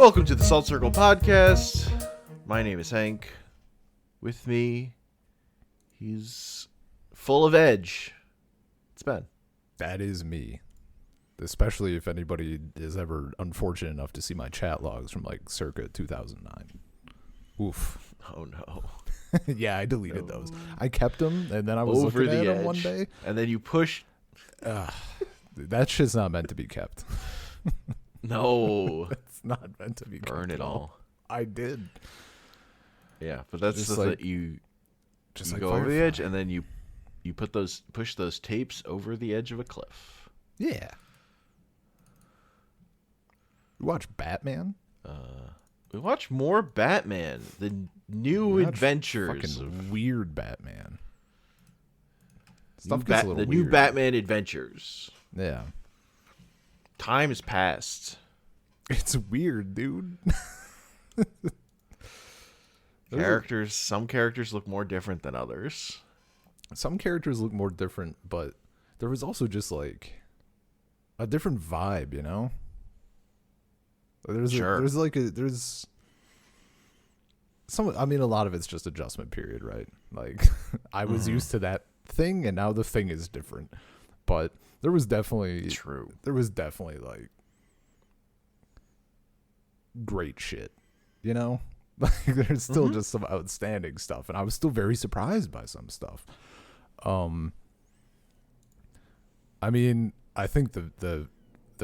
Welcome to the Salt Circle Podcast. My name is Hank. With me, he's full of edge. It's Ben. That is me. Especially if anybody is ever unfortunate enough to see my chat logs from like circa 2009. Oof. Oh no. Yeah, I deleted those. I kept them, and then I was looking at them one day. And then you push. That shit's not meant to be kept. No. It's not meant to be kept. Burn it all. I did. Yeah, but that's just like, that you just like go over the edge, and then you push those tapes over the edge of a cliff. Yeah. You watch Batman? We watch more Batman. The new adventures. Fucking weird Batman. Stuff gets a little weird. New Batman adventures. Yeah. Time has passed. It's weird, dude. Some characters look more different than others. Some characters look more different, but there was also just like a different vibe, you know? There's some, I mean, a lot of it's just adjustment period, right? Like I was used to that thing, and now the thing is different. But there was definitely like great shit, you know? Like there's still just some outstanding stuff, and I was still very surprised by some stuff. I mean, I think the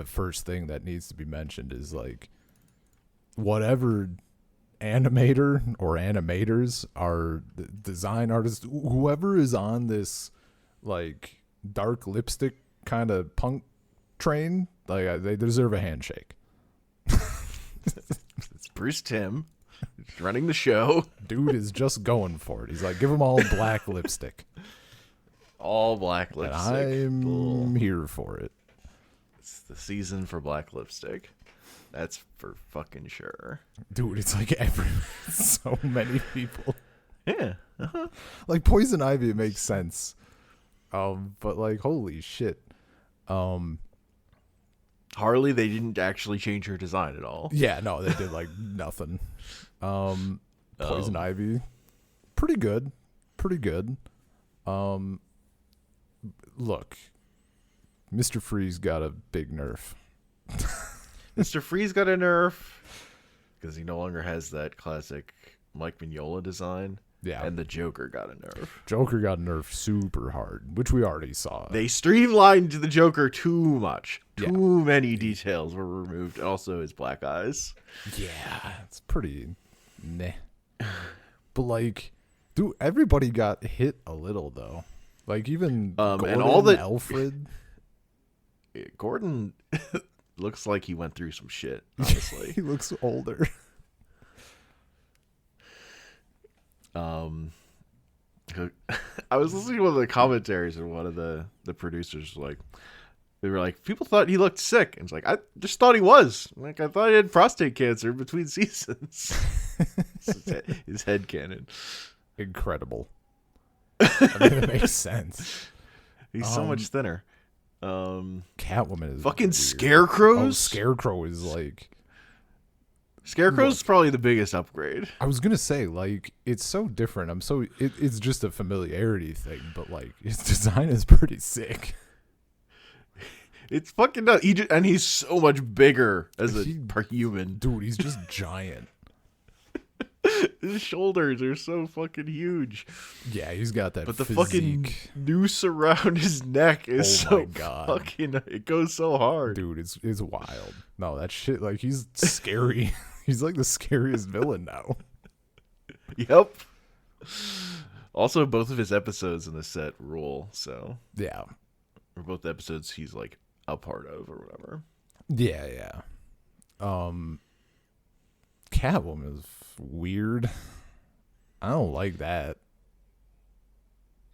first thing that needs to be mentioned is like whatever animator or animators are, design artists, whoever is on this like dark lipstick kind of punk train, like they deserve a handshake. It's Bruce Timm. He's running the show. Dude is just going for it. He's like, give them all black lipstick. All black lipstick. And I'm here for it. It's the season for black lipstick. That's for fucking sure. Dude, it's like so many people. Yeah. Like Poison Ivy makes sense. But like, holy shit. Harley, they didn't actually change her design at all. Yeah, no, they did like nothing. Poison Ivy, pretty good. Look, Mr. Freeze got a big nerf. Mr. Freeze got a nerf because he no longer has that classic Mike Mignola design. Yeah. And the Joker got a nerf. Joker got nerfed super hard, which we already saw. They streamlined the Joker too much. Too many details were removed. Also his black eyes. Yeah, it's pretty meh. But like, dude, everybody got hit a little though. Like even Gordon, and all the Alfred. Gordon looks like he went through some shit, honestly. He looks older. I was listening to one of the commentaries, and one of the producers was like, they were like, people thought he looked sick, and it's like, I just thought he was. Like, I thought he had prostate cancer between seasons. His head canon. Incredible. I mean, it makes sense. He's so much thinner. Catwoman is fucking weird. Scarecrows. Oh, Scarecrow is like. Scarecrow's probably the biggest upgrade. I was gonna say, like, it's so different. It's just a familiarity thing, but like his design is pretty sick. It's fucking nuts. And he's so much bigger as a human. Dude, he's just giant. His shoulders are so fucking huge. Yeah, he's got that. But the physique. fucking noose around his neck is fucking. It goes so hard, dude. It's wild. No, that shit. Like he's scary. He's like the scariest villain now. Yep. Also, both of his episodes in the set rule. So yeah, or both episodes he's like a part of or whatever. Yeah. Catwoman is weird. I don't like that.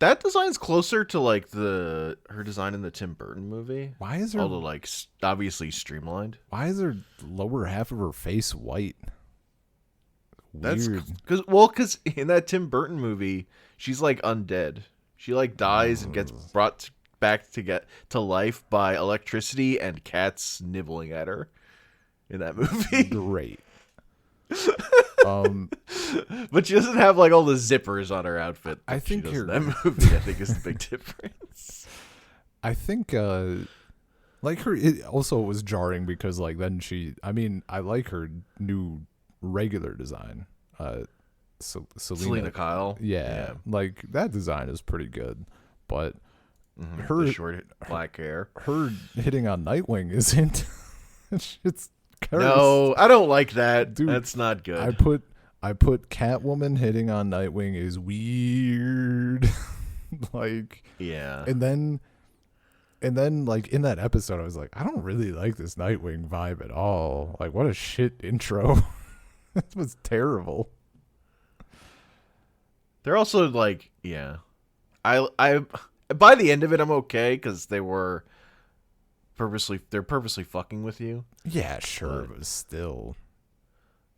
That design's closer to like her design in the Tim Burton movie. Why is her, although like obviously streamlined? Why is her lower half of her face white? Weird. Because in that Tim Burton movie, she's like undead. She like dies and gets brought back to life by electricity and cats nibbling at her in that movie. Great. But she doesn't have like all the zippers on her outfit. I think she does in that movie, I think, is the big difference. I think like her, it also was jarring because like then I like her new regular design. Selena Kyle. Yeah, like that design is pretty good, but the short black hair. Her hitting on Nightwing isn't. It's cursed. No, I don't like that. Dude, that's not good. I put Catwoman hitting on Nightwing is weird. Like, yeah. And then like in that episode I was like, I don't really like this Nightwing vibe at all. Like, what a shit intro. It was terrible. They're also like, yeah. I by the end of it I'm okay cuz they're purposely fucking with you. Yeah, sure, but still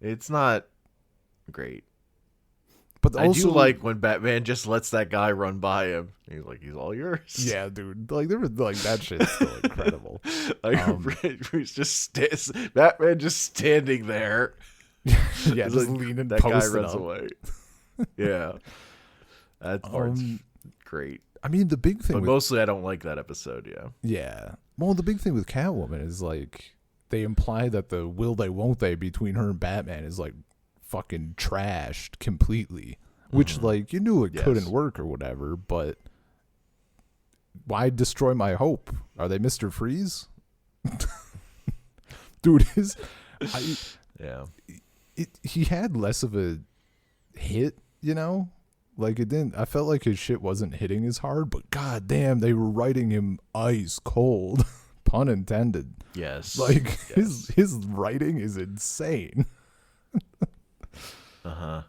it's not great. But I also, do like when Batman just lets that guy run by him. He's like, he's all yours. Yeah, dude. Like, there was like that shit's still incredible. Like, Batman just standing there. Yeah, just like, leaning. That guy runs up. away. Yeah, that part's great. I mean, the big thing, but mostly I don't like that episode. Yeah. Yeah. Well, the big thing with Catwoman is like they imply that the will they won't they between her and Batman is like fucking trashed completely, which like you knew it couldn't work or whatever, but why destroy my hope? Are they Mr. Freeze? Dude, he had less of a hit, you know? Like it didn't. I felt like his shit wasn't hitting as hard, but goddamn, they were writing him ice cold, pun intended. Yes. Like his writing is insane. Yeah,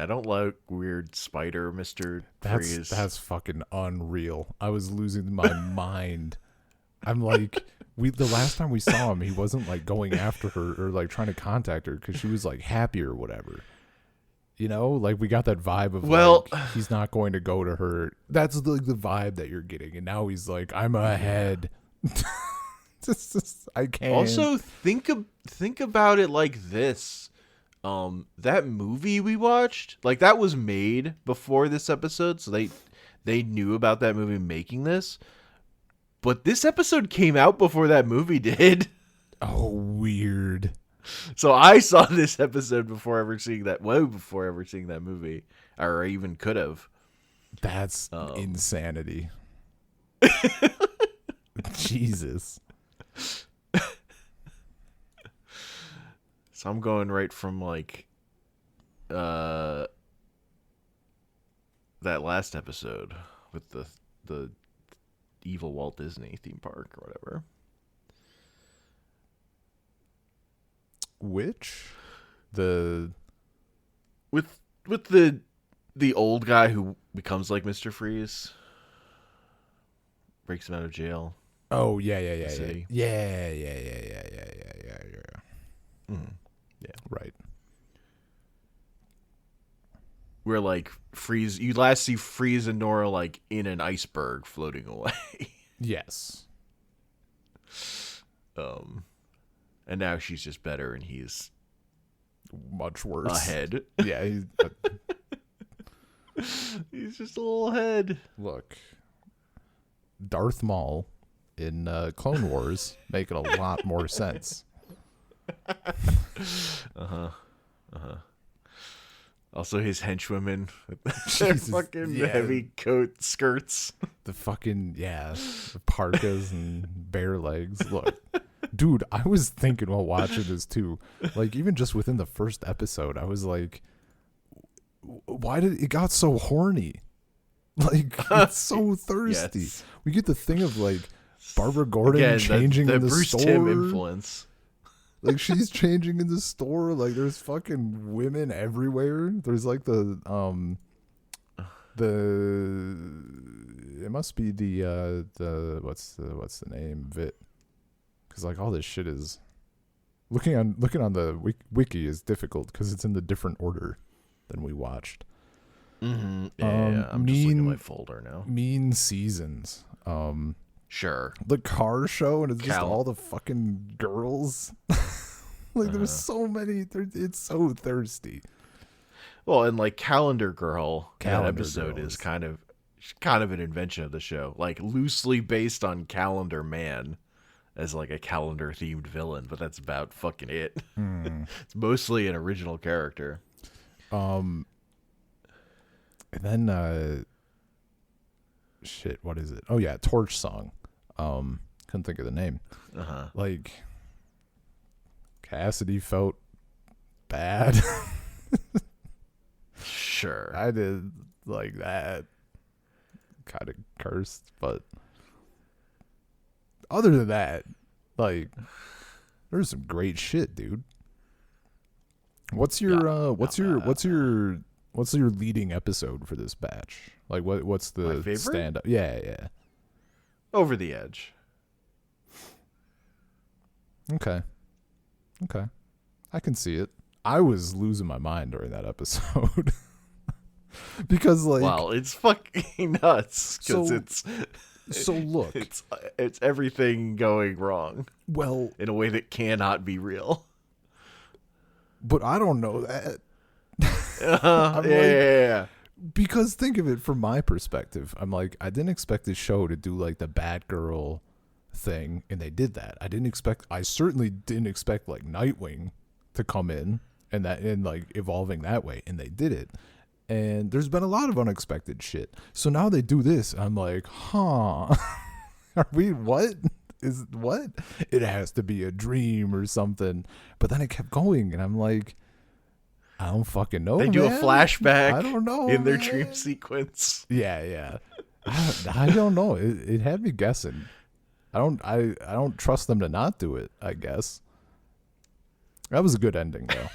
I don't like weird spider Mr. Freeze. That's fucking unreal. I was losing my mind. I'm like, the last time we saw him, he wasn't like going after her or like trying to contact her because she was like happy or whatever. You know, like we got that vibe of like he's not going to go to her. That's the vibe that you're getting, and now he's like, I'm ahead. I can't. Also, think about it like this. That movie we watched, like that was made before this episode, so they knew about that movie making this. But this episode came out before that movie did. Oh, weird. So I saw this episode before ever seeing that movie, or I even could have. That's insanity. Jesus. So I'm going right from like that last episode with the evil Walt Disney theme park or whatever. Which with the old guy who becomes like Mr. Freeze, breaks him out of jail. Oh yeah. City. Yeah. Yeah. Right. Where like Freeze, you last see Freeze and Nora like in an iceberg floating away. Yes. And now she's just better, and he's much worse. Ahead. Yeah, he's just a little ahead. Look, Darth Maul in Clone Wars making a lot more sense. Also, his henchwomen with their fucking heavy coat skirts. The fucking, the parkas and bare legs. Look, dude, I was thinking while watching this too, like even just within the first episode, I was like, why did it got so horny? Like, it's so thirsty. Yes. We get the thing of like Barbara Gordon changing the in the Bruce store. Timm influence. Like she's changing in the store. Like there's fucking women everywhere. There's like it must be the what's the name of it? Because like all this shit is looking on the wiki is difficult because it's in the different order than we watched. Mm-hmm. Yeah, I'm just looking at my folder now. Mean Seasons. Sure. The car show, and it's just all the fucking girls. Like there's so many. It's so thirsty. Well, and like Calendar Girl, Calendar that episode Girl is is- kind of an invention of the show, like loosely based on Calendar Man as like a calendar themed villain, but that's about fucking it. It's mostly an original character. And then shit, what is it? Oh yeah, Torch Song. Couldn't think of the name. Like Cassidy felt bad. Sure. I did like that. Kind of cursed, but other than that, like there's some great shit, dude. What's your what's your leading episode for this batch? Like what's My the favorite? stand up? Yeah. Over the Edge. Okay. I can see it. I was losing my mind during that episode. Because like Wow, it's fucking nuts because so look, it's everything going wrong well, in a way that cannot be real. but I don't know that. Yeah. Because think of it from my perspective. I'm like, I didn't expect this show to do like the Batgirl thing, and they did that. I certainly didn't expect like Nightwing to come in and like evolving that way, and they did it. And there's been a lot of unexpected shit. So now they do this. I'm like, huh? Are we what? It has to be a dream or something. But then it kept going, and I'm like, I don't fucking know. They do a man. flashback I don't know in their man. dream sequence. Yeah. I don't know. It had me guessing. I don't trust them to not do it, I guess. That was a good ending though.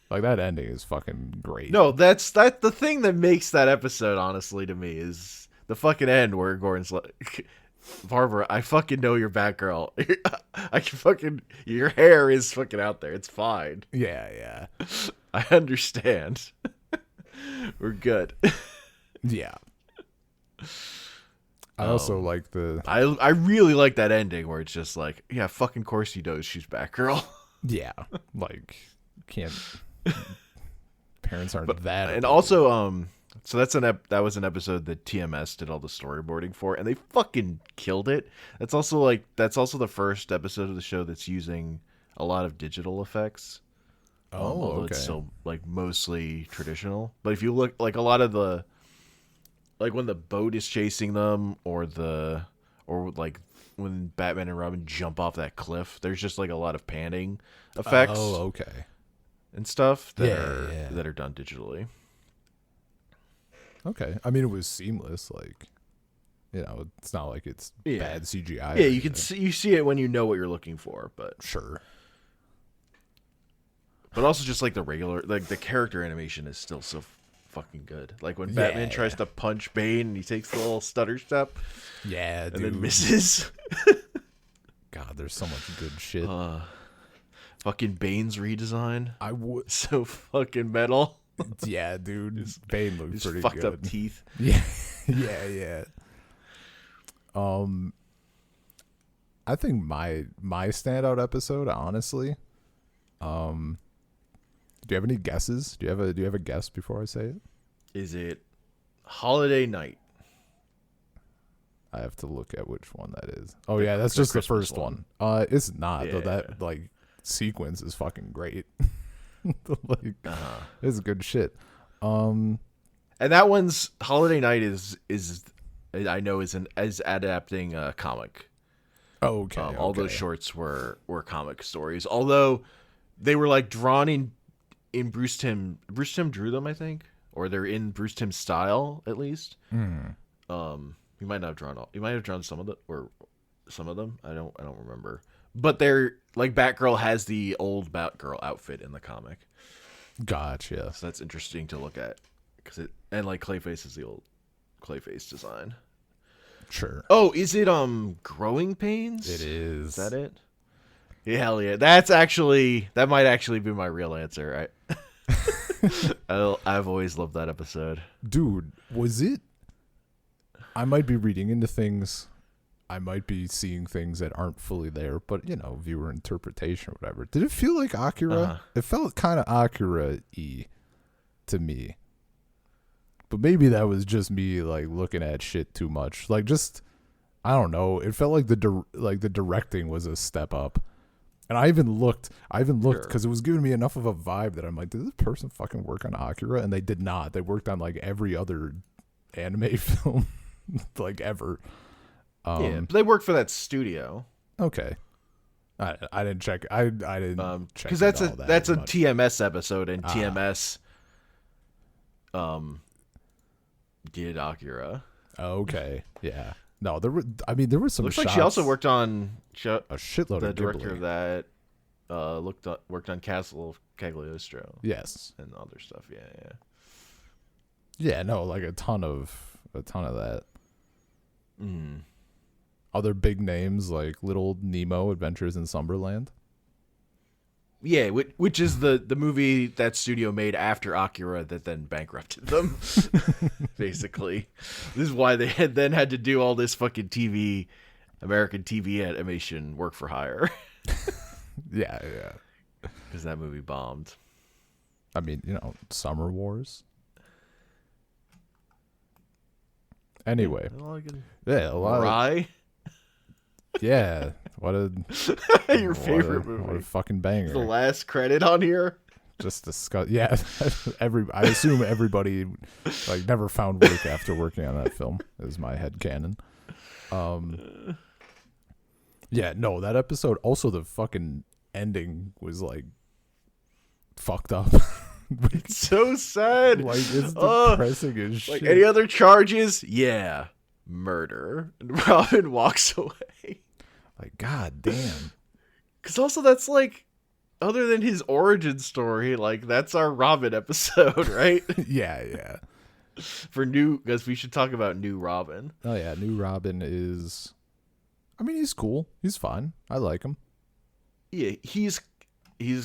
Like that ending is fucking great. No, that's the thing that makes that episode, honestly, to me, is the fucking end where Gordon's like, Barbara, I fucking know you're Batgirl. I can fucking, your hair is fucking out there. It's fine. Yeah. I understand. We're good. Yeah. I also like the I really like that ending where it's just like, yeah, fucking course he knows she's Batgirl. yeah, like can't parents aren't that And ability. also, so that was an episode that TMS did all the storyboarding for, and they fucking killed it. That's also the first episode of the show that's using a lot of digital effects. Although okay. it's still like mostly traditional. But if you look, like a lot of the, like when the boat is chasing them, or like when Batman and Robin jump off that cliff, there's just like a lot of panning effects okay. and stuff that Yeah. that are done digitally. Okay. I mean, it was seamless. Like, it's not like it's Yeah. bad CGI. Yeah, or you anything. can see it when you know what you're looking for, but Sure. also just like the regular, like the character animation is still so fucking good. Like when Batman Yeah. tries to punch Bane and he takes the little stutter step Yeah, and dude. then misses. God, there's so much good shit. Fucking Bane's redesign, I would. so fucking metal. Yeah, dude. Bane looked His pretty fucked good. up teeth. Yeah. Yeah. I think my standout episode, honestly. Do you have any guesses? Do you have a guess before I say it? Is it Holiday Night? I have to look at which one that is. Oh yeah, that's just the Christmas first one. one. It's not though. Yeah. That like sequence is fucking great. Like, it's good shit. And that one's Holiday Night is I know is adapting a comic. Okay. All those okay. shorts were comic stories, although they were like drawn in Bruce Timm. Bruce Timm drew them, I think, or they're in Bruce Timm's style at least. He might not have drawn all. He might have drawn some of them. I don't remember. But they're like Batgirl has the old Batgirl outfit in the comic, Gotcha. so that's interesting to look at and like Clayface is the old Clayface design. Sure. Oh, is it Growing Pains? It is. Is that it? Yeah, hell yeah. That might actually be my real answer. I've always loved that episode. Dude, was it? I might be reading into things. I might be seeing things that aren't fully there, but viewer interpretation or whatever. Did it feel like Akira? Uh-huh. It felt kind of Akira-y to me. But maybe that was just me like looking at shit too much. Like just I don't know. It felt like the directing was a step up. And I even looked because it was giving me enough of a vibe that I'm like, did this person fucking work on Akira? And they did not. They worked on like every other anime film like ever. They worked for that studio. Okay. I didn't check. I didn't check because that's a much. TMS episode, and TMS did Akira. Okay. Yeah. No, there were some Looks shots. like she also worked on a shitload the of director Ghibli. of that worked on Castle of Cagliostro. Yes. And other stuff. Yeah. Yeah, no, like a ton of that. Mm. Other big names like Little Nemo Adventures in Summerland. Yeah, which is the movie that studio made after Akira that then bankrupted them. Basically, this is why they had to do all this fucking American TV animation work for hire. Yeah. Because that movie bombed. I mean, Summer Wars. Anyway, a lot Mirai? Yeah, what a your favorite movie? What a fucking banger! The last credit on here. Just discuss. Yeah, I assume everybody like never found work after working on that film. Is my headcanon. Yeah, no, that episode. Also, the fucking ending was like fucked up. It's so sad. Like it's depressing as shit. Like any other charges? Yeah, murder. And Robin walks away. Like, god damn. Because also that's like, other than his origin story, like that's our Robin episode, right? Yeah. Because we should talk about New Robin. Oh yeah, New Robin is. I mean, he's cool. He's fine. I like him. Yeah, he's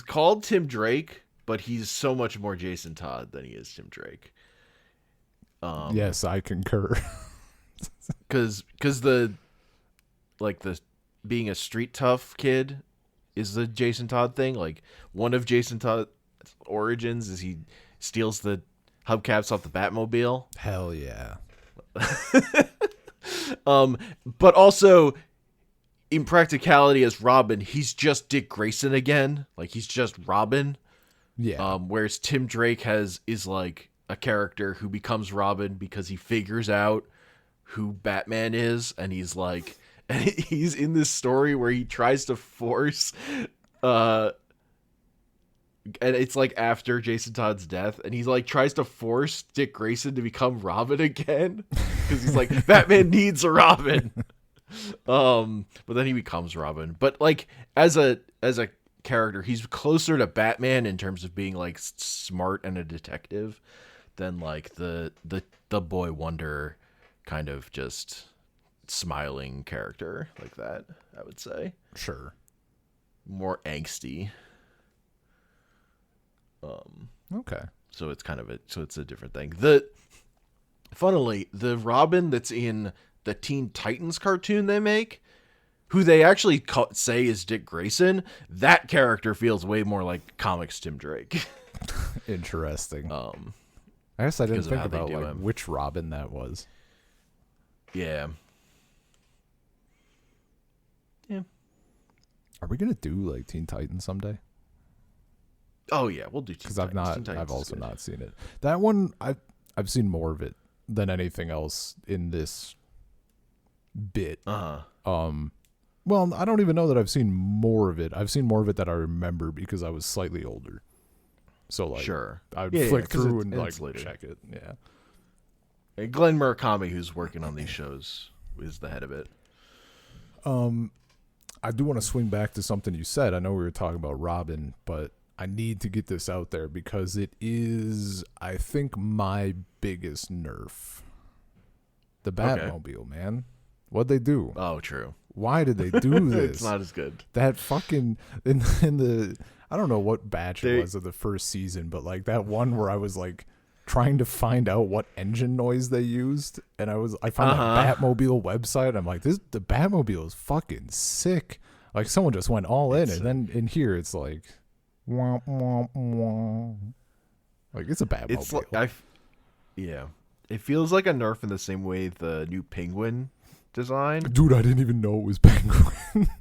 called Tim Drake, but he's so much more Jason Todd than he is Tim Drake. Yes, I concur. Because the being a street tough kid is the Jason Todd thing. Like one of Jason Todd's origins is he steals the hubcaps off the Batmobile. Hell yeah. But also in practicality as Robin, he's just Dick Grayson again. Like he's just Robin. Yeah. Whereas Tim Drake is like a character who becomes Robin because he figures out who Batman is, and he's like, and he's in this story where he tries to force, and it's like after Jason Todd's death, and he's like tries to force Dick Grayson to become Robin again because he's like Batman needs a Robin. But then he becomes Robin. But like as a character, he's closer to Batman in terms of being like smart and a detective than like the boy wonder kind of just smiling character like that, I would say. Sure. More angsty. Okay. So it's it's a different thing. Funnily, the Robin that's in the Teen Titans cartoon they make, who they actually say is Dick Grayson, that character feels way more like comics Tim Drake. Interesting. I guess I didn't think about like him. Which Robin that was. Yeah. Are we gonna do like Teen Titans someday? Oh yeah, we'll do Teen Titans. Because I've also not seen it. That one I've seen more of it than anything else in this bit. Well, I don't even know that I've seen more of it. I've seen more of it that I remember because I was slightly older. So like, sure, I would flick through and like later. check it. Yeah. And Glenn Murakami, who's working on these shows, is the head of it. I do want to swing back to something you said. I know we were talking about Robin, but I need to get this out there because it is, I think, my biggest nerf. The Batmobile, man. What'd they do? Oh, true. Why did they do this? It's not as good. That fucking in the I don't know what batch it was of the first season, but like that one where I was like trying to find out what engine noise they used, and I found that Batmobile website. I'm like, the Batmobile is fucking sick. Like someone just went all in, and then in here it's like, wah, wah, wah. Like it's a Batmobile. It's like it feels like a nerf in the same way the new Penguin design. Dude, I didn't even know it was Penguin.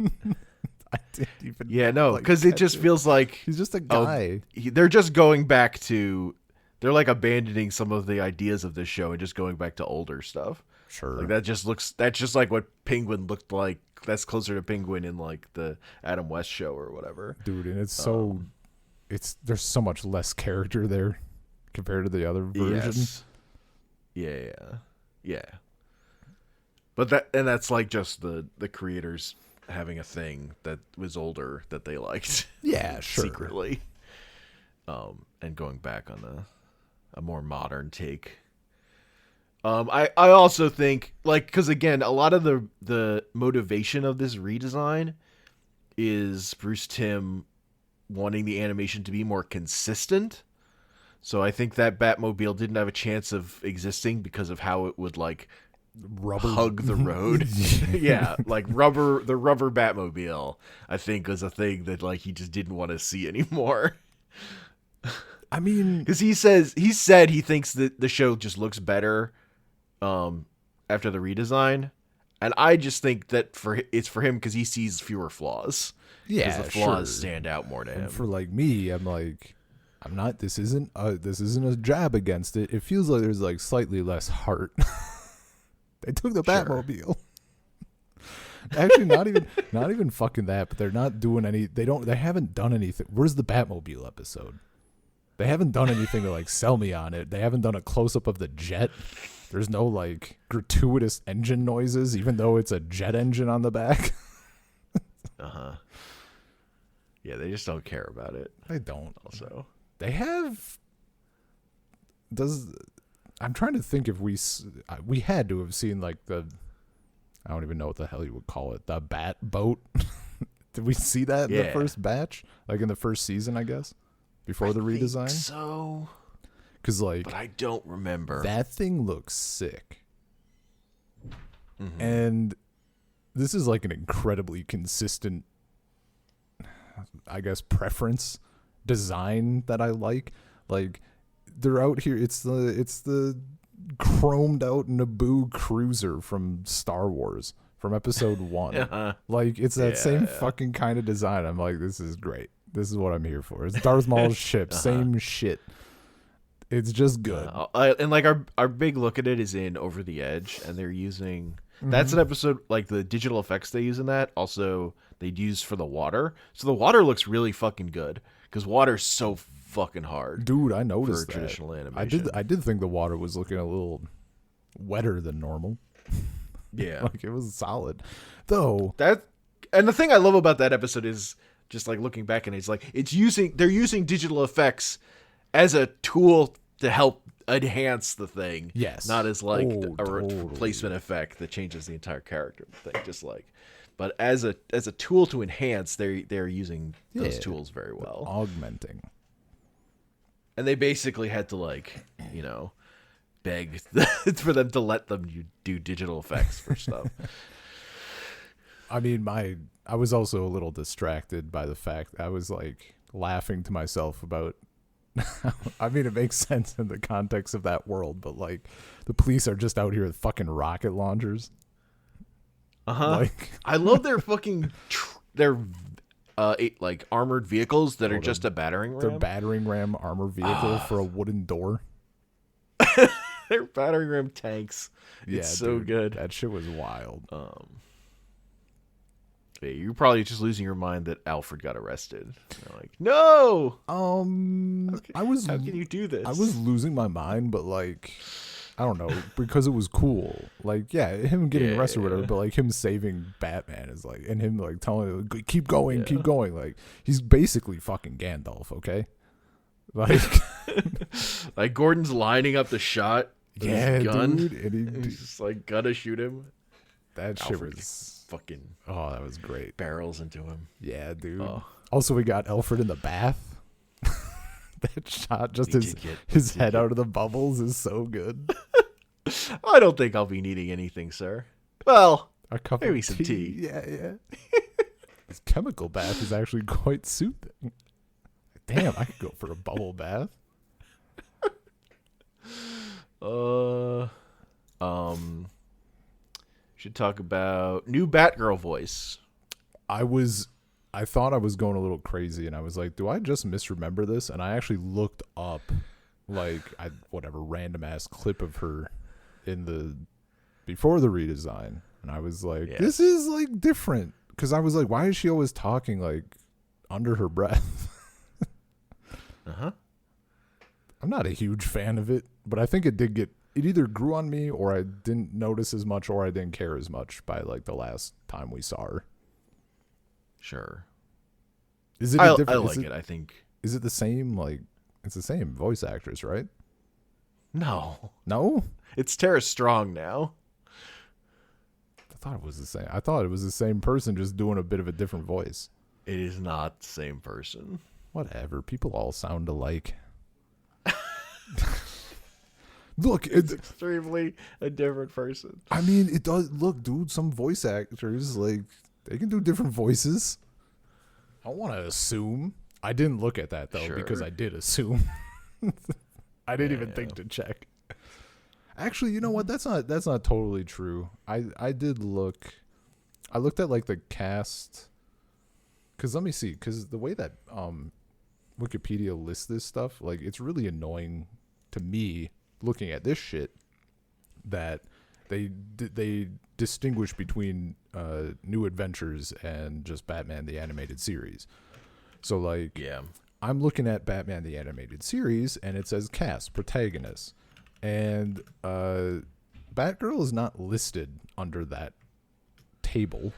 I didn't even. Yeah, no, because it just feels like he's just a guy. They're just going back to. They're like abandoning some of the ideas of this show and just going back to older stuff. Sure. Like that's just like what Penguin looked like. That's closer to Penguin in like the Adam West show or whatever. Dude, and it's there's so much less character there compared to the other version. Yes. Yeah. But that's like just the creators having a thing that was older that they liked. Yeah, sure. Secretly. And going back on a more modern take. I also think, like, because again, a lot of the motivation of this redesign is Bruce Timm wanting the animation to be more consistent. So I think that Batmobile didn't have a chance of existing because of how it would like hug the road. Yeah, like the rubber Batmobile, I think was a thing that like he just didn't want to see anymore. I mean, because he said he thinks that the show just looks better after the redesign, and I just think that it's for him because he sees fewer flaws. Yeah, the flaws stand out more to him. And for like me, I'm like, I'm not. This isn't a jab against it. It feels like there's like slightly less heart. They took the Batmobile. Actually, not even fucking that. But they're not doing any. They haven't done anything. Where's the Batmobile episode? They haven't done anything to like sell me on it. They haven't done a close up of the jet. There's no like gratuitous engine noises, even though it's a jet engine on the back. Yeah, they just don't care about it. They don't. Also, they have. I'm trying to think if we had to have seen like I don't even know what the hell you would call it, the Bat boat. Did we see that in the first batch, like in the first season, I guess, before the redesign? So, because like, but I don't remember. That thing looks sick, mm-hmm. And this is like an incredibly consistent, I guess, preference design that I like. Like they're out here. It's the chromed out Naboo cruiser from Star Wars from episode 1. Like it's that same fucking kind of design. I'm like, this is great. This is what I'm here for. It's Darth Maul's ship. Same shit. It's just good. And like our big look at it is in Over the Edge, and they're using that's an episode like the digital effects they use in that. Also, they'd use for the water, so the water looks really fucking good because water's so fucking hard. Dude, I noticed for that. Traditional animation. I did think the water was looking a little wetter than normal. Yeah, like it was solid, though. And the thing I love about that episode is just like looking back, and it's like they're using digital effects as a tool to help enhance the thing. Yes. Not as like a totally. replacement effect that changes the entire character of the thing. Just like, but as a tool to enhance, they're using those tools very well. Augmenting. And they basically had to like, beg for them to let them do digital effects for stuff. I mean, I was also a little distracted by the fact I was like laughing to myself about. I mean, it makes sense in the context of that world, but like the police are just out here with fucking rocket launchers. Like, I love their fucking like armored vehicles that are just a battering ram. They're battering ram armor vehicle for a wooden door. They're battering ram tanks. Yeah, it's so good. That shit was wild. Yeah, you're probably just losing your mind that Alfred got arrested. You're like, no. How can you do this? I was losing my mind, but like, I don't know, because it was cool. Like, yeah, him getting arrested or whatever, but like him saving Batman is like, and him like telling him, keep going. Like, he's basically fucking Gandalf, okay? Like, like Gordon's lining up the shot. With his gun, dude, and he's just like gonna shoot him. That Alfred shit was fucking. Oh, that was great. Barrels into him. Yeah, dude. Oh. Also, we got Alfred in the bath. That shot, just We his did get- his did head get- out of the bubbles is so good. I don't think I'll be needing anything, sir. Well, A cup maybe of some tea. tea. Yeah. His chemical bath is actually quite soothing. Damn, I could go for a bubble bath. Should talk about new Batgirl voice. I thought I was going a little crazy, and I was like, do I just misremember this? And I actually looked up, like, whatever random ass clip of her before the redesign, and I was like, Yes. this is like different, because I was like, why is she always talking like under her breath? I'm not a huge fan of it, but I think it either grew on me, or I didn't notice as much, or I didn't care as much by like the last time we saw her. Sure. Is it I different? like it. I think. Is it the same? Like, it's the same voice actress, right? No. No, It's Tara Strong now. I thought it was the same. I thought it was the same person, just doing a bit of a different voice. It is not the same person. Whatever. People all sound alike. Look, It's extremely a different person. I mean, it does. Look, dude, some voice actors, like, they can do different voices. I don't want to assume. I didn't look at that, though, Sure. because I did assume. I didn't even Yeah. think to check. Actually, you know what? That's not totally true. I did look. I looked at, like, the cast. Because let me see. Because the way that Wikipedia lists this stuff, like, it's really annoying to me looking at this shit that they distinguish between New Adventures and just Batman the Animated Series. So, like, Yeah. I'm looking at Batman the Animated Series, and it says cast, protagonist. And Batgirl is not listed under that table.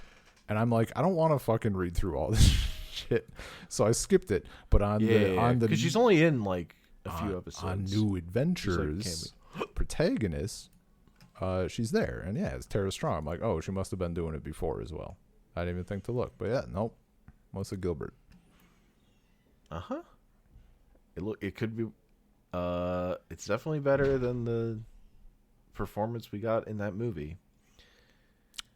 And I'm like, I don't want to fucking read through all this shit. So I skipped it. But on the because she's only in like a few episodes. on New Adventures, protagonist, she's there. And yeah, it's Tara Strong. I'm like, oh, she must have been doing it before as well. I didn't even think to look. But yeah, nope. Melissa Gilbert. It could be. It's definitely better than the performance we got in that movie,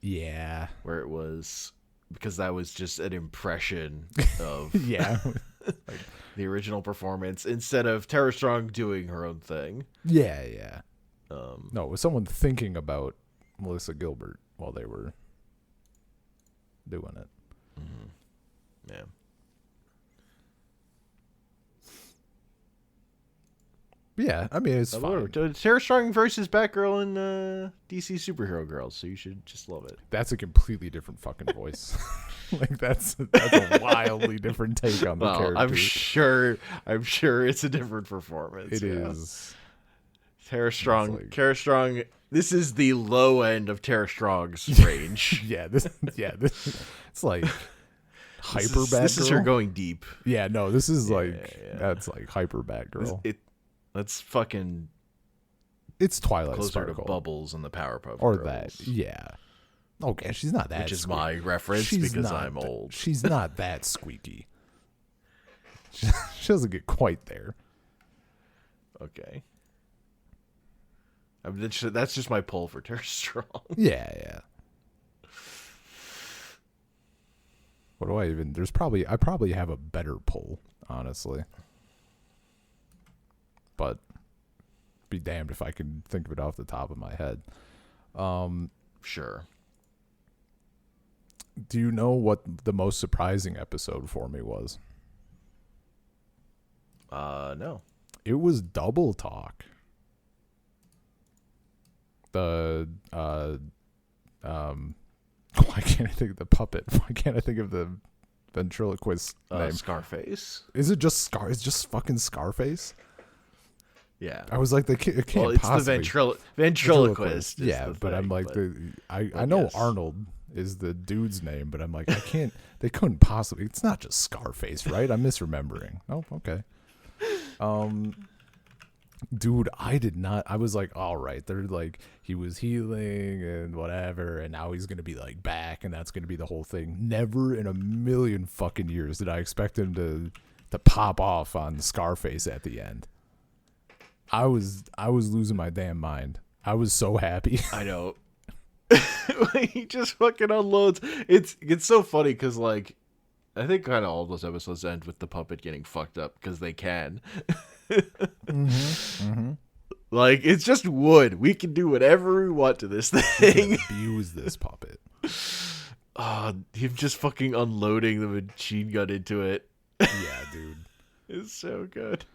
Yeah. where it was because that was just an impression of Yeah. the original performance instead of Tara Strong doing her own thing. Yeah. No, it was someone thinking about Melissa Gilbert while they were doing it. Yeah. Yeah, I mean, it's fine. Tara Strong versus Batgirl in DC Superhero Girls, so you should just love it. That's a completely different fucking voice. Like that's a wildly different take on the Well, character. I'm sure it's a different performance. It yeah. is. Tara Strong. like- Tara Strong. This is the low end of Tara Strong's range. Yeah, this it's like hyper Batgirl. This is her going deep. Yeah, no, this is Yeah, like yeah. that's like hyper Batgirl. Let's fucking It's Twilight closer Sparkle to Bubbles and the Powerpuff or Girls, that. Yeah. Okay, she's not that. which is squeaky. my reference She's because not I'm old. She's not that squeaky. She doesn't get quite there. Okay. That's just my pull for Tara Strong. Yeah. What do I even? I probably have a better pull, honestly. But be damned if I can think of it off the top of my head. Sure. Do you know what the most surprising episode for me was? No. It was Double Talk. Why can't I think of the puppet? Why can't I think of the ventriloquist name? Scarface. Is it just It's just fucking Scarface? Yeah. I was like, it can't Well, it's possibly. the ventriloquist. is Yeah, the but I'm thing, like, but I know yes. Arnold is the dude's name, but I'm like, I can't. They couldn't possibly. It's not just Scarface, right? I'm misremembering. Oh, okay. Dude, I did not. I was like, all right, they're like, he was healing and whatever, and now he's gonna be like back, and that's gonna be the whole thing. Never in a million fucking years did I expect him to to pop off on Scarface at the end. I was losing my damn mind. I was so happy. I know. He just fucking unloads. It's so funny because like I think kind of all those episodes end with the puppet getting fucked up because they can. Like it's just wood. We can do whatever we want to this thing. Abuse this puppet. Him just fucking unloading the machine gun into it. Yeah, dude. It's so good.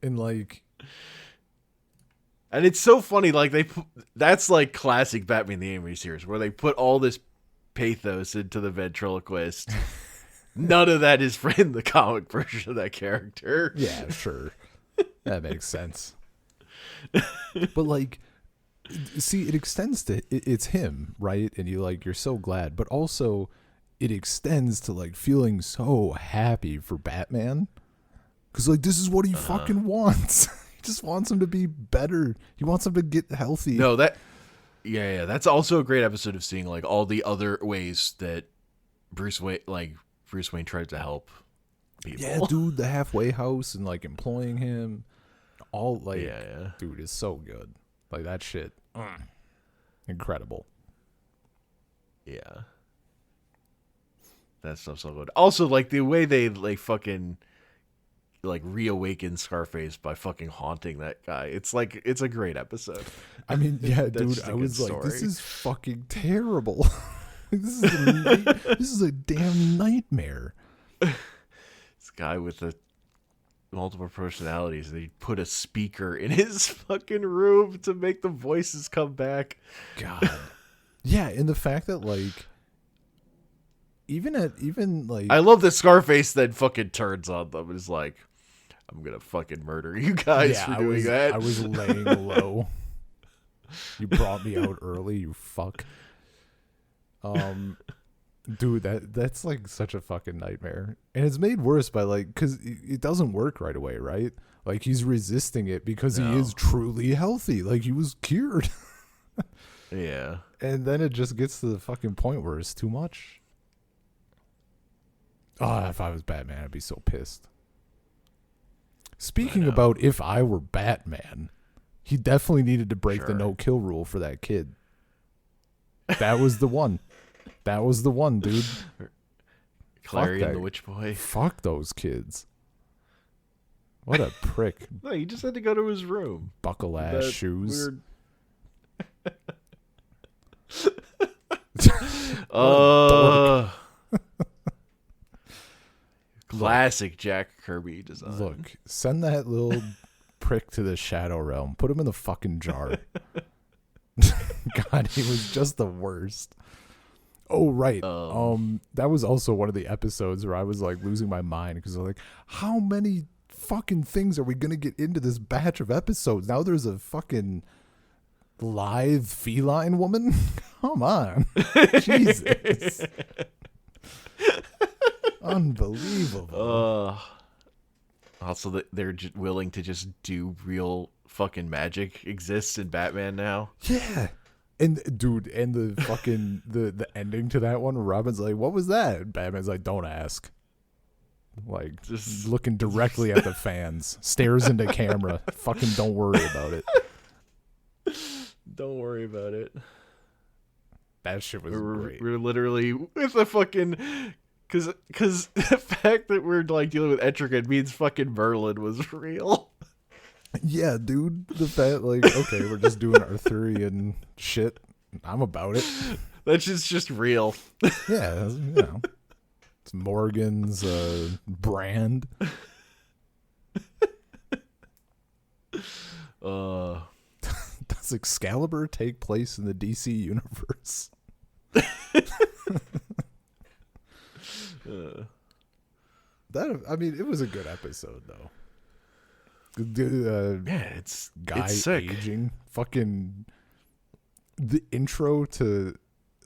And like, and it's so funny. Like that's like classic Batman the Animated Series, where they put all this pathos into the ventriloquist. None of that is in the comic version of that character. Yeah, sure, that makes sense. But like, see, it extends to it's him, right? And you're so glad, but also it extends to like feeling so happy for Batman, because like this is what he fucking wants. He just wants him to be better. He wants him to get healthy. No, yeah, that's also a great episode of seeing like all the other ways that Bruce Wayne tried to help people. Yeah, dude, the halfway house and like employing him, all like, yeah. Dude, is so good. Like that shit, incredible. Yeah, that stuff's so good. Also, like the way they like fucking like reawaken Scarface by fucking haunting that guy. It's a great episode. I mean, yeah, dude, I was like, this is fucking terrible. This is a damn nightmare. This guy with the multiple personalities, they put a speaker in his fucking room to make the voices come back. God. Yeah, and the fact that like even like I love that Scarface then fucking turns on them and is like, I'm gonna fucking murder you guys for doing that. I was laying low. You brought me out early, you fuck. Dude, that's like such a fucking nightmare, and it's made worse by like because it doesn't work right away, right? Like he's resisting it because he is truly healthy, like he was cured. Yeah, and then it just gets to the fucking point where it's too much. Oh, if I was Batman, I'd be so pissed. Speaking about if I were Batman, he definitely needed to break the no-kill rule for that kid. That was the one. That was the one, dude. Clarion the Witch Boy. Fuck those kids. What a prick. No, he just had to go to his room. Buckle ass shoes. Weird. Classic Jack Kirby design. Look, send that little prick to the Shadow Realm. Put him in the fucking jar. God, he was just the worst. Oh, right. That was also one of the episodes where I was like losing my mind because I was like, how many fucking things are we going to get into this batch of episodes? Now there's a fucking lithe feline woman? Come on. Jesus. Unbelievable. Also, that they're willing to just do real fucking magic exists in Batman now. Yeah. And dude, and the fucking the ending to that one, Robin's like, "What was that?" And Batman's like, "Don't ask." Like just looking directly at the fans, stares into camera. Fucking don't worry about it. Don't worry about it. That shit was great. We're literally with a fucking because the fact that we're like dealing with Etrigan means fucking Merlin was real. Yeah, dude. The fact, like, okay, we're just doing Arthurian shit. I'm about it. That shit's just real. Yeah, you know. It's Morgan's brand. Does Excalibur take place in the DC universe? I mean, it was a good episode, though. Yeah, it's sick. Aging, fucking the intro to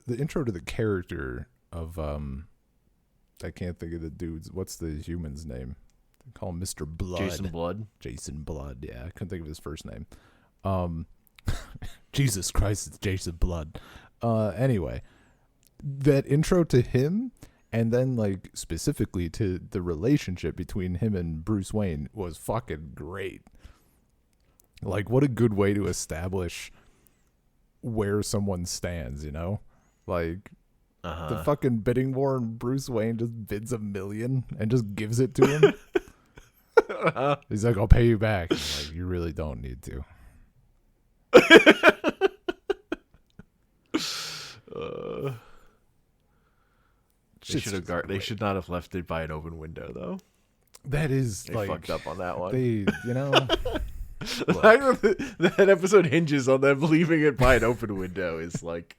the character of I can't think of the dude's. What's the human's name? They call him Mr. Blood. Jason Blood. Yeah, I couldn't think of his first name. Jesus Christ, it's Jason Blood. Anyway, that intro to him And then, like, specifically to the relationship between him and Bruce Wayne was fucking great. Like, what a good way to establish where someone stands, you know? Like, the fucking bidding war, and Bruce Wayne just bids $1 million and just gives it to him. He's like, I'll pay you back. He's like, you really don't need to. They should not have left it by an open window, though. That is, They like, fucked up on that one. They, you know, that episode hinges on them leaving it by an open window. Is like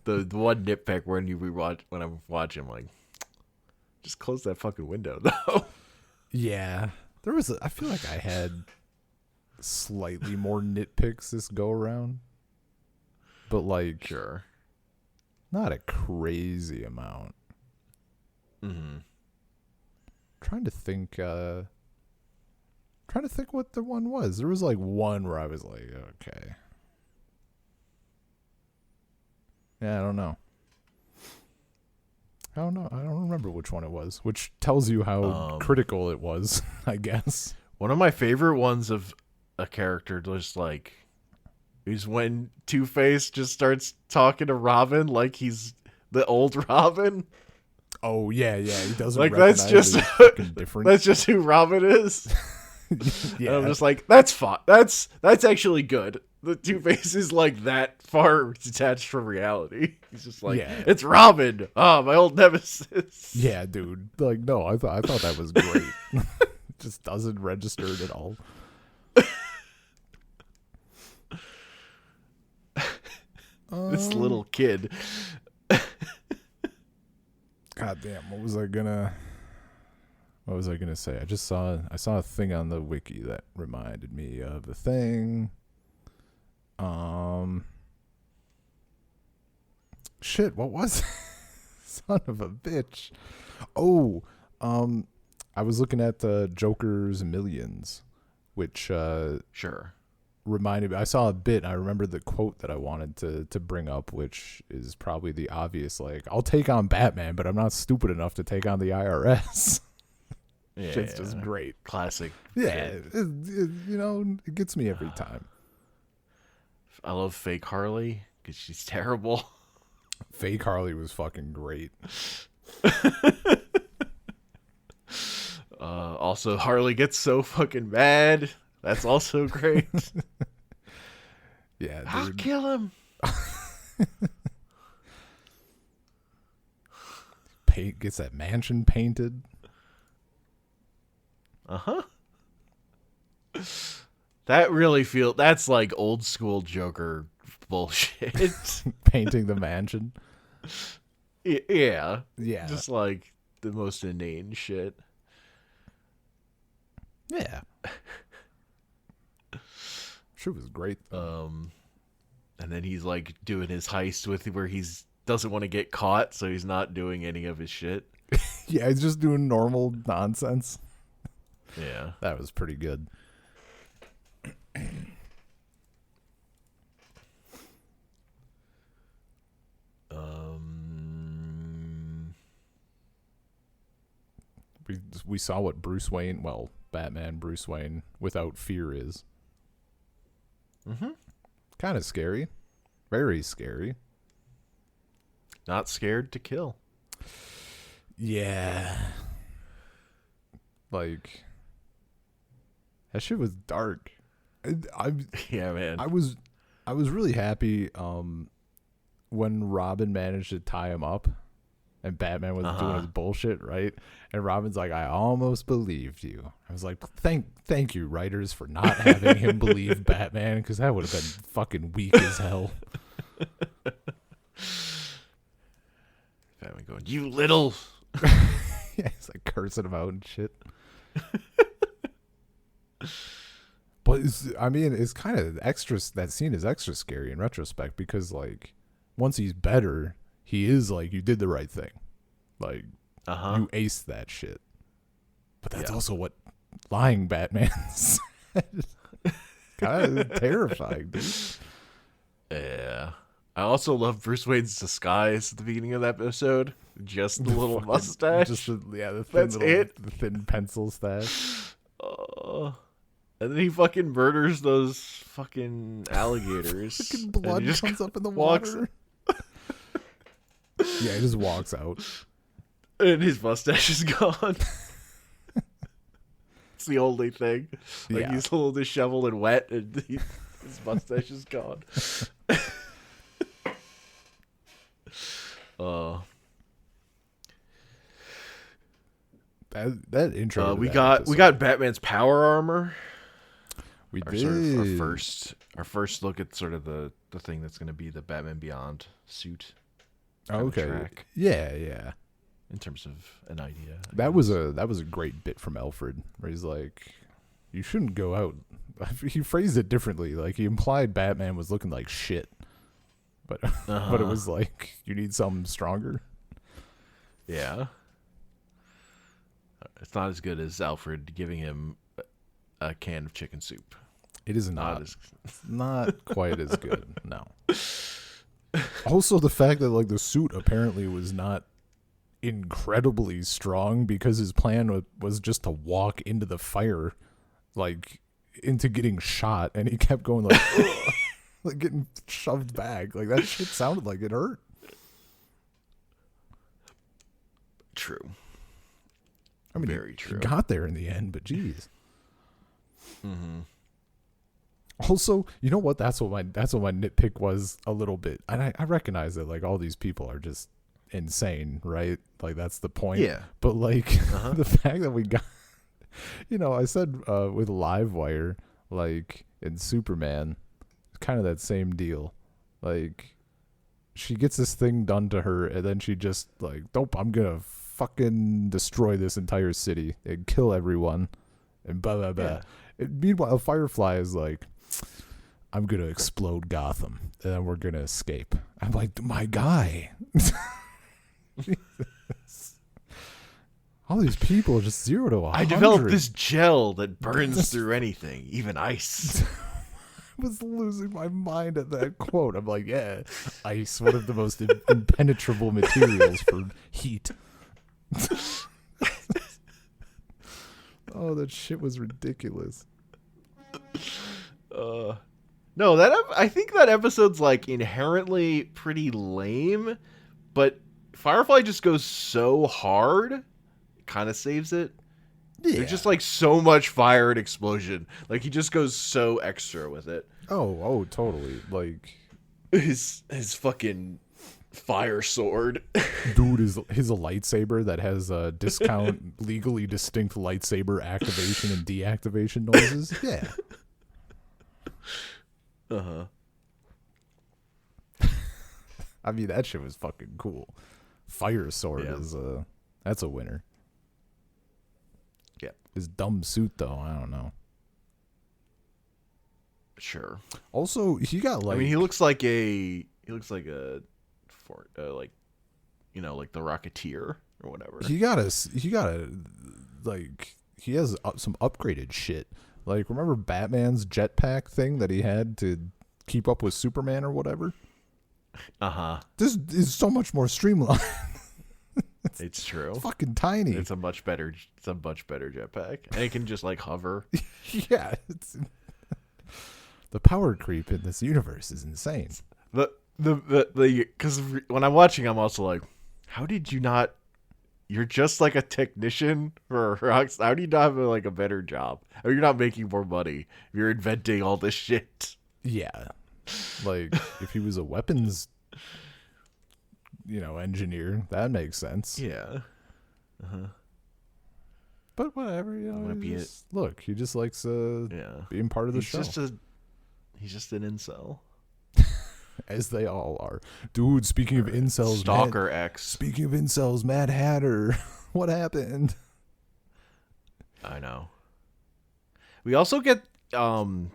the one nitpick when I'm watching. I'm like, just close that fucking window, though. Yeah, I feel like I had slightly more nitpicks this go around, but like, Sure, not a crazy amount. Mm-hmm. Trying to think what the one was. There was like one where I was like, okay. Yeah, I don't know. I don't remember which one it was, which tells you how critical it was, I guess. One of my favorite ones of a character just like is when Two-Face just starts talking to Robin like he's the old Robin. Oh yeah, he doesn't like that's just different. That's just who Robin is. Yeah, and I'm just like, that's fine. That's actually good. The Two-Face is like that far detached from reality. He's just like, it's Robin. Oh, my old nemesis. Yeah, dude. Like, no, I thought that was great. It just doesn't register at all. This little kid. God damn, what was I gonna say? I saw a thing on the wiki that reminded me of a thing. Shit, what was it? Son of a bitch. Oh, I was looking at the Joker's Millions, which Sure. reminded me. I saw a bit, and I remember the quote that I wanted to bring up, which is probably the obvious, like, I'll take on Batman, but I'm not stupid enough to take on the IRS. Yeah, Shit's just great. Classic. Yeah, it gets me every time. I love fake Harley because she's terrible. Fake Harley was fucking great. Also, Harley gets so fucking mad. That's also great. Yeah, dude. I'll kill him. Gets that mansion painted. Uh-huh. That's like old school Joker bullshit. Painting the mansion. Yeah. Yeah. Just like the most inane shit. Yeah. Shit was great. And then he's like doing his heist with where he's doesn't want to get caught, so he's not doing any of his shit. Yeah, he's just doing normal nonsense. Yeah. That was pretty good. We saw what Batman Bruce Wayne without fear is. Mm-hmm. Kind of scary. Very scary. Not scared to kill. Yeah. Like, that shit was dark. Yeah, man. I was really happy when Robin managed to tie him up and Batman was doing his bullshit, right? And Robin's like, I almost believed you. I was like, thank you, writers, for not having him believe Batman, because that would have been fucking weak as hell. Batman going, you little... Yeah, he's like cursing him out and shit. But it's kind of extra. That scene is extra scary in retrospect because, like, once he's better, he is like, you did the right thing. Like, you aced that shit. But that's also what lying Batman said. Kind of terrifying, dude. Yeah. I also love Bruce Wayne's disguise at the beginning of that episode. Just the little Fucking- mustache. Just the thin That's it. the thin pencil stash. And then he fucking murders those fucking alligators. Fucking And blood he just comes up in the walks- water. Yeah, he just walks out. And his mustache is gone. It's the only thing. Like, Yeah. he's a little disheveled and wet, and his mustache is gone. That intro. to we that got episode, Batman's power armor. we Our, did sort of our first look at sort of the thing that's going to be the Batman Beyond suit. kind of okay. track. Yeah. In terms of an idea, That was a great bit from Alfred, where he's like, "You shouldn't go out." He phrased it differently, like he implied Batman was looking like shit, but but it was like, you need something stronger. Yeah. It's not as good as Alfred giving him a can of chicken soup. It is not as not quite as good. No. Also, the fact that like the suit apparently was not incredibly strong because his plan was just to walk into the fire, like into getting shot, and he kept going like, "Ugh," like getting shoved back. Like that shit sounded like it hurt. true. I mean, Very true. He got there in the end, but geez. Mm-hmm. Also, you know what? That's what my nitpick was a little bit, and I recognize that like all these people are just insane, right? Like that's the point. Yeah. But like the fact that we got, I said with Livewire, like in Superman, kind of that same deal. Like she gets this thing done to her, and then she just like, nope, I'm gonna fucking destroy this entire city and kill everyone, and blah blah blah. Yeah. Meanwhile, Firefly is like, I'm gonna explode Gotham, and then we're gonna escape. I'm like, my guy. Jesus. All these people are just 0 to 100. I developed this gel that burns through anything, even ice. I was losing my mind at that quote. I'm like, yeah, ice, one of the most impenetrable materials for heat. Oh, that shit was ridiculous. No, I think that episode's like inherently pretty lame, but Firefly just goes so hard, it kind of saves it. Yeah. There's just like so much fire and explosion. Like he just goes so extra with it. Oh, totally. Like His fucking fire sword. dude is a lightsaber that has a discount legally distinct lightsaber activation and deactivation noises. Yeah. I mean, that shit was fucking cool. Fire sword is that's a winner. Yeah. His dumb suit though, I don't know. Sure. Also, he got like, I mean, he looks like a like the Rocketeer or whatever. he got like, he has some upgraded shit. Like, remember Batman's jetpack thing that he had to keep up with Superman or whatever? This is so much more streamlined. It's true. It's fucking tiny. It's a much better jetpack, and it can just like hover. Yeah, the power creep in this universe is insane. Because when I'm watching, I'm also like, how did you not? You're just like a technician for Rockstar. How do you not have like a better job? Or you're not making more money if you're inventing all this shit. Yeah, like if he was a weapons, engineer, that makes sense. Yeah. But whatever, look, he just likes being part of the show. He's just an incel. As they all are. Dude, speaking of incels, Stalker X. Speaking of incels, Mad Hatter, what happened? I know. We also get the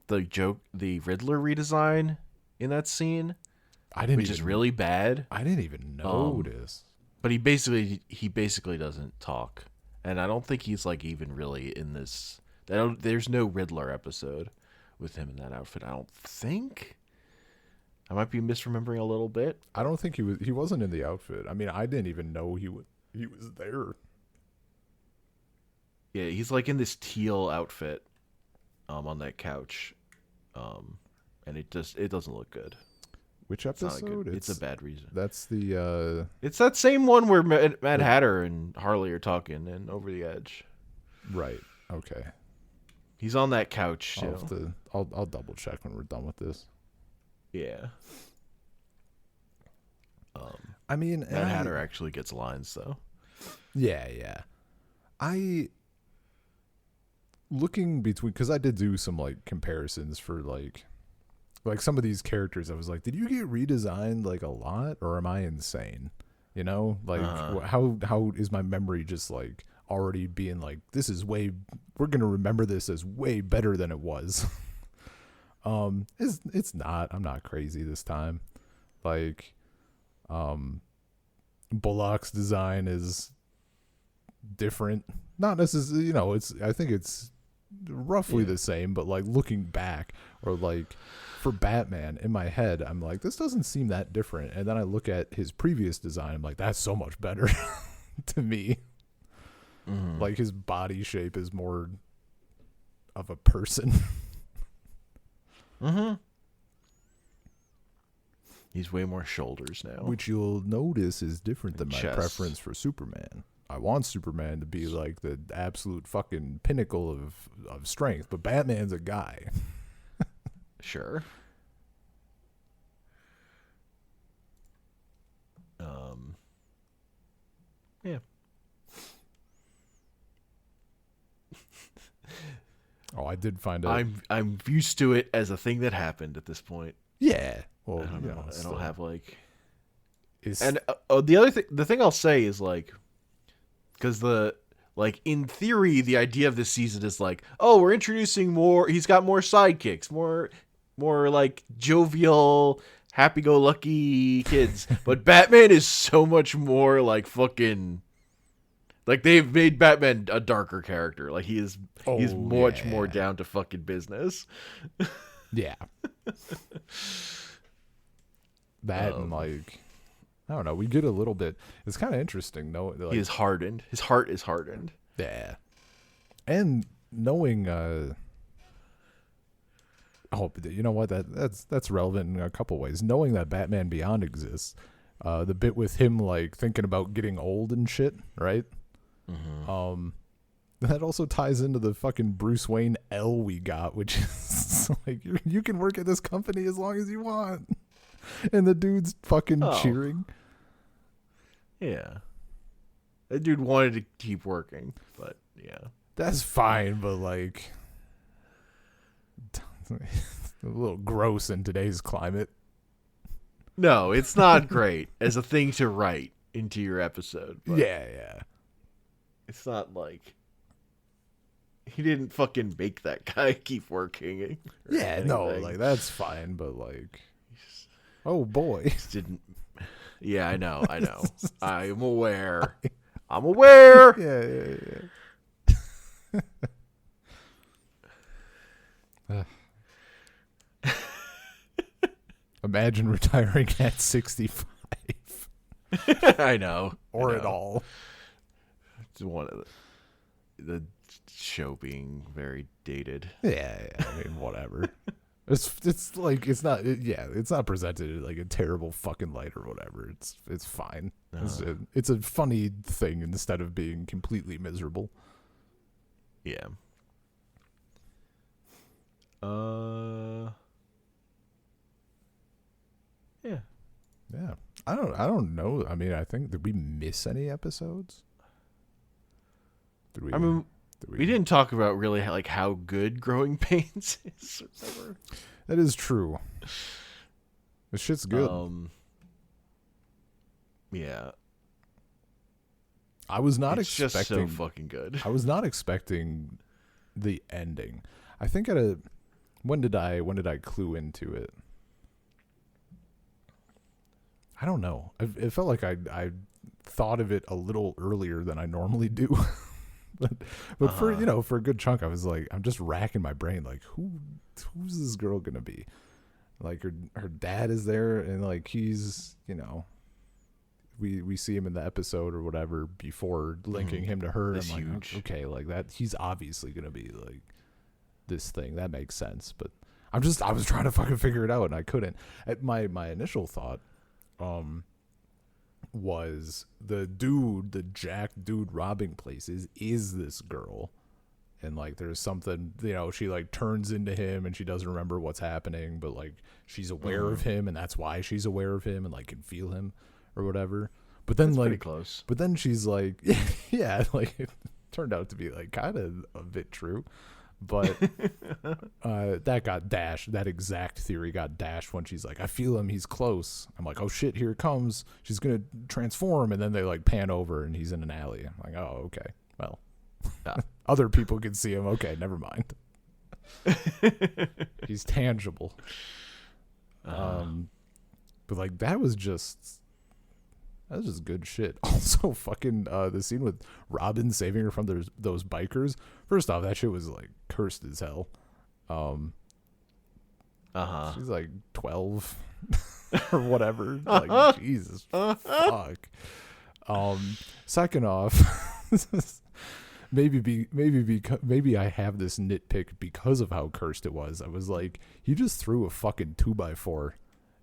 Riddler redesign in that scene, which is really bad. I didn't even notice. But he basically doesn't talk, and I don't think he's like even really in this. There's no Riddler episode with him in that outfit. I don't think. I might be misremembering a little bit. I don't think he wasn't in the outfit. I mean, I didn't even know he was there. Yeah, he's like in this teal outfit, on that couch, and it doesn't look good. Which It's not episode? good. It's a bad reason. That's the It's that same one where Mad Hatter and Harley are talking and Over the Edge. right. Okay. He's on that couch. I'll double check when we're done with this. Yeah. I mean, Mad Hatter actually gets lines though. Yeah. Looking between, because I did do some like comparisons for like some of these characters. I was like, did you get redesigned like a lot, or am I insane? You know, like how is my memory just like already being like, this is we're gonna remember this as way better than it was. It's not. I'm not crazy this time. Like, Bullock's design is different. Not necessarily, I think it's roughly the same, but like looking back, or like for Batman in my head, I'm like, this doesn't seem that different. And then I look at his previous design, I'm like, that's so much better to me. Mm. Like his body shape is more of a person. Mm-hmm. He's way more shoulders now. Which you'll notice is different than my chest. preference for Superman. I want Superman to be like the absolute fucking pinnacle of strength, but Batman's a guy. Sure. Yeah. Oh, I did find out. I'm used to it as a thing that happened at this point. Yeah. Well, I don't know. I don't have like. Is and the thing I'll say is like, because in theory, the idea of this season is like, oh, we're introducing more. He's got more sidekicks, more like jovial, happy-go-lucky kids. But Batman is so much more like fucking. Like they've made Batman a darker character. Like he's much more down to fucking business. Yeah. That and like, I don't know. We get a little bit. It's kind of interesting. No, like, he is hardened. His heart is hardened. Yeah. And knowing, you know what? That's relevant in a couple ways. Knowing that Batman Beyond exists, the bit with him like thinking about getting old and shit, right? Mm-hmm. That also ties into the fucking Bruce Wayne L we got, which is like you can work at this company as long as you want, and the dude's fucking cheering. Yeah, that dude wanted to keep working, but yeah, that's fine. But like, a little gross in today's climate. No, it's not great as a thing to write into your episode. But yeah. It's not like he didn't fucking make that guy keep working. Yeah, anything. No, like that's fine, but like, oh boy, just didn't. Yeah, I know. I'm aware. I'm aware. Yeah. Imagine retiring at 65. I know. Or at all. It's one of the show being very dated. Yeah. I mean, whatever. It's like it's not presented in like a terrible fucking light or whatever. It's fine. It's a funny thing instead of being completely miserable. Yeah. Yeah. Yeah. I don't know. I mean, I think, did we miss any episodes? We didn't talk about really how good Growing Pains is or whatever. That is true. This shit's good. Yeah. I was not it's expecting. Just so fucking good. I was not expecting the ending. I think when did I clue into it? I don't know. It felt like I thought of it a little earlier than I normally do. but for a good chunk, I was like, I'm just racking my brain, like, who's this girl gonna be? Like her dad is there, and like he's, we see him in the episode or whatever before linking him to her. That's I'm huge. like, okay, like that he's obviously gonna be like this thing. That makes sense. But I was trying to fucking figure it out and I couldn't. My initial thought was the jack dude robbing places is this girl. And like there's something, she like turns into him and she doesn't remember what's happening, but like she's aware of him and that's why she's aware of him and like can feel him or whatever. But then That's like pretty close. But then she's like, yeah, like it turned out to be like kind of a bit true. But that got dashed. That exact theory got dashed when she's like, I feel him, he's close. I'm like, oh shit, here it comes. She's gonna transform, and then they like pan over and he's in an alley. I'm like, oh, okay. Well, other people can see him. Okay, never mind. He's tangible. But like that was just good shit. Also, fucking the scene with Robin saving her from those bikers. First off, that shit was like cursed as hell. She's like 12 or whatever. Like Jesus fuck. Second off, maybe I have this nitpick because of how cursed it was. I was like, he just threw a fucking 2x4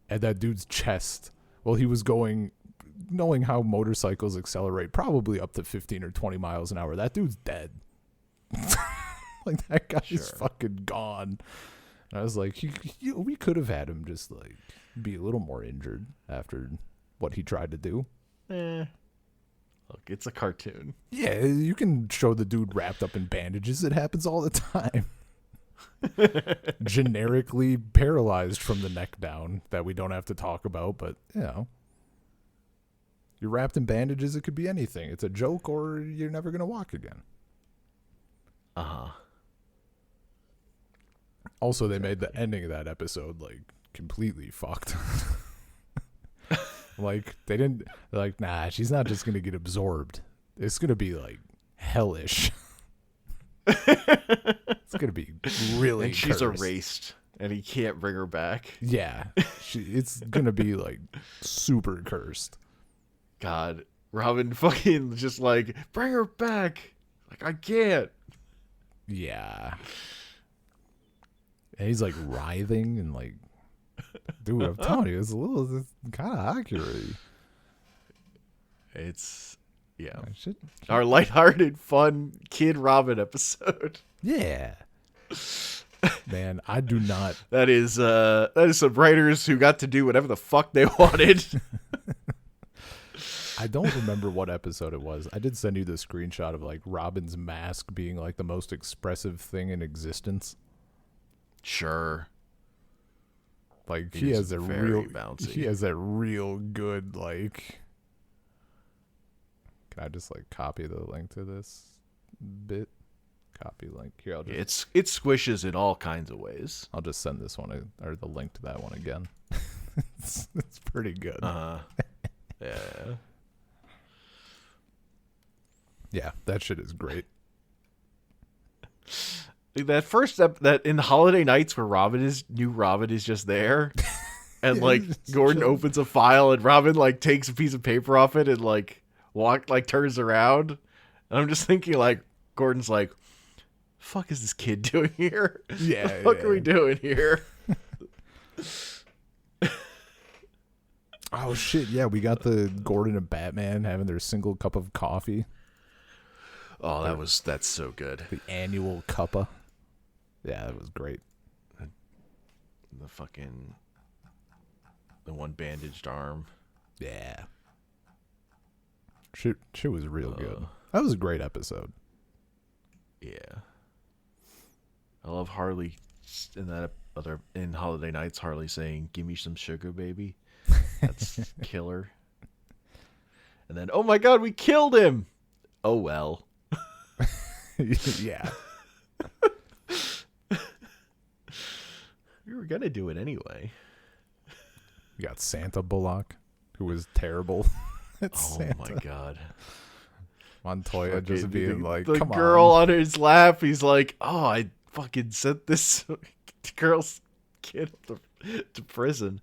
at that dude's chest while he was going. Knowing how motorcycles accelerate probably up to 15 or 20 miles an hour, that dude's dead. Like that guy's fucking gone. And I was like, we could have had him just like be a little more injured after what he tried to do. Look, it's a cartoon. Yeah, you can show the dude wrapped up in bandages. It happens all the time. Generically paralyzed from the neck down that we don't have to talk about, but you're wrapped in bandages. It could be anything. It's a joke, or you're never gonna walk again. Also, they made the ending of that episode like completely fucked. Like they didn't. They're like, nah, she's not just gonna get absorbed. It's gonna be like hellish. It's gonna be really. And she's cursed. erased, and he can't bring her back. Yeah, it's gonna be like super cursed. God, Robin fucking just like, bring her back. Like, I can't. Yeah. And he's like writhing and like, dude, I'm telling you, it's kind of accurate. It's, yeah. Shit. Our lighthearted, fun kid Robin episode. Yeah. Man, I do not. That is some writers who got to do whatever the fuck they wanted. I don't remember what episode it was. I did send you the screenshot of like Robin's mask being like the most expressive thing in existence. Sure. Like he has a real bouncy. He has that real good like. Can I just like copy the link to this bit? Copy link here. I'll just. It squishes in all kinds of ways. I'll just send this one or the link to that one again. It's pretty good. Yeah. Yeah, that shit is great. That first that in the Holiday Nights where Robin is just there, and like Gordon opens a file and Robin like takes a piece of paper off it and like turns around, and I'm just thinking like Gordon's like, "Fuck is this kid doing here? Yeah, what the fuck are we doing here?" Oh shit! Yeah, we got the Gordon and Batman having their single cup of coffee. Oh, that's so good. The annual cuppa. Yeah, that was great. The one bandaged arm. Yeah. Shit was real good. That was a great episode. Yeah. I love Harley in Holiday Nights, Harley saying, "Give me some sugar, baby." That's killer. And then, oh my god, we killed him. Oh well. Yeah. We were gonna do it anyway. We got Santa Bullock, who was terrible. Santa. My god. Montoya just being like, the come girl on his lap. He's like, oh, I fucking sent this girl's kid up the to prison.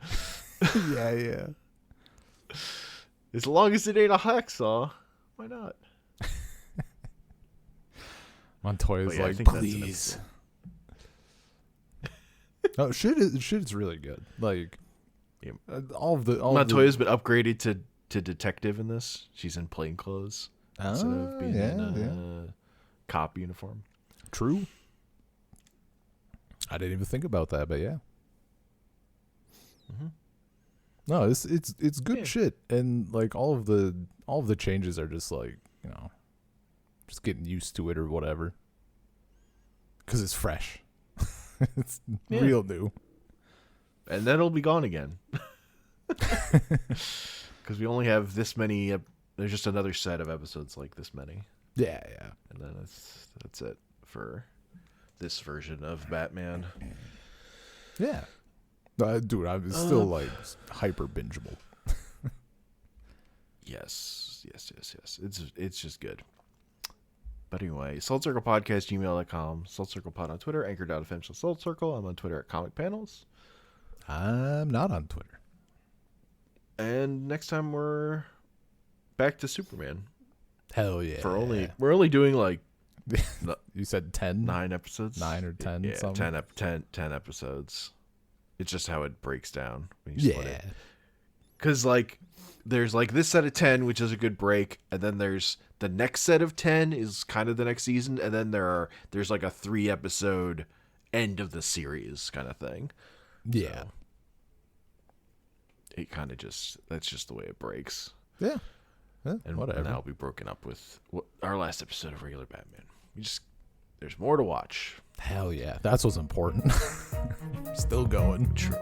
Yeah. As long as it ain't a hacksaw, why not? Montoya's yeah, I like, think that's an please. No, shit's really good. Like, Yeah. Montoya's been upgraded to detective in this. She's in plain clothes instead of being in a cop uniform. True. I didn't even think about that, but yeah. Mm-hmm. No, it's good shit, and like all of the changes are just like, you know, just getting used to it or whatever, because it's fresh. It's real new, and then it'll be gone again. Because we only have this many. There's just another set of episodes like this many. Yeah. And then that's it for this version of Batman. Yeah. Dude, I'm still like hyper bingeable. Yes. It's just good. But anyway, saltcirclepodcast@gmail.com, saltcirclepod on Twitter, anchor.fm/saltcircle. I'm on Twitter at Comic Panels. I'm not on Twitter. And next time we're back to Superman. Hell yeah. We're only doing like you said 10? 9 episodes? 9 or 10 yeah, something? 10 episodes. It's just how it breaks down when you split it. Yeah. Because like there's like this set of 10, which is a good break, and then there's the next set of 10 is kind of the next season, and then there's like a 3-episode end of the series kind of thing. Yeah. So it kind of that's just the way it breaks. Yeah. And whatever. that'll be broken up with our last episode of regular Batman. There's more to watch. Hell yeah. That's what's important. Still going. True.